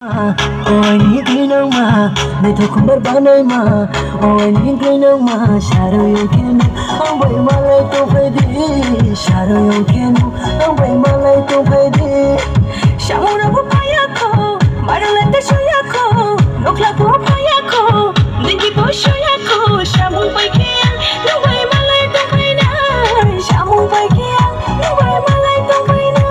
Oh, ini kena ma, betul kumbar banai ma. Oh, ini kena ma, shadow you can. Ambai malai to pedi, shadow you can. Ambai malai to pedi. Shamura bupaya ko, marulete shoya ko, nokla bupaya ko, dingi bo shoya ko, shamu baikian, nubai malai to paina, shamu baikian, nubai malai to paina.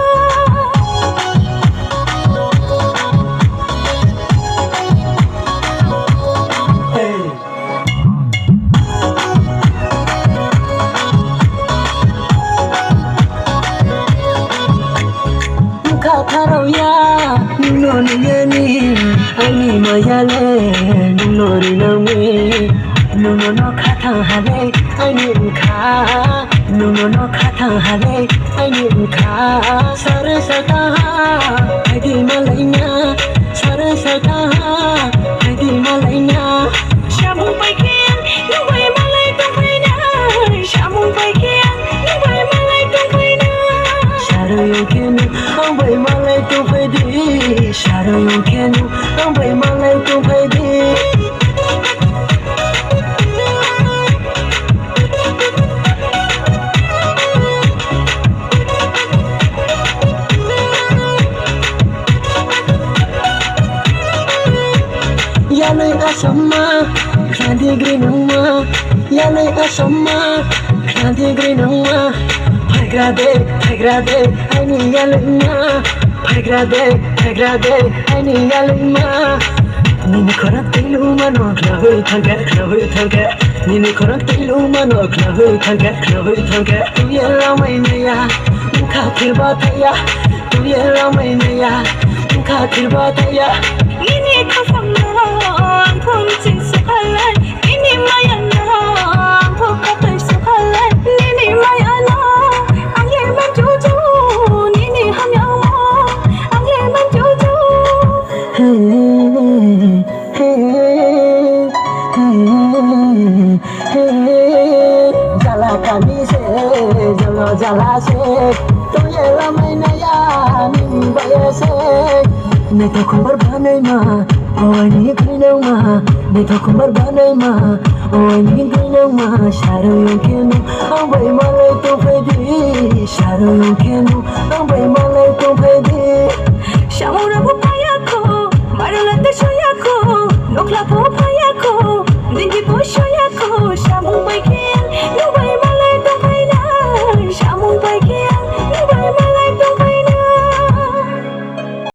Kakarauya, nunoni yani, ani mayale, nunori nami, nunono katang hale, ani ka, nunono katang hale, ani ka, sare sata, agi malainya, sare sata, agi malainya. Shamu baikian, nubai malai to paina, shamu baikian, nubai malai to paina. Shadow you can, ambai malai to pedi. Shadow you can, ambai malai to pedi. Yalai asama, klanti grinama. Yalai asama, klanti grinama. Pagrade, ani yalai pagrade, ani yalai. Nini korak tilu mano, klahui tangga. Nini korak tilu mano, klahui tangga. Tu yela mainaya, muka kirbataya. Tu yela mainaya, muka kirbataya. Ini kafamna, punci sekalan. Ini mayana, buka tay sekalan. Ini mayana, angin mencucu. Ini hamyawa, angin mencucu. Jala kami se, jala se. Tu yela mainaya, nini baya se. Neto kumbar banai ma, oh ini kena ma. Neto kumbar banai ma, oh ini kena ma. Shadow you can, ambai malai to pedi. Shadow you can, ambai malai to pedi.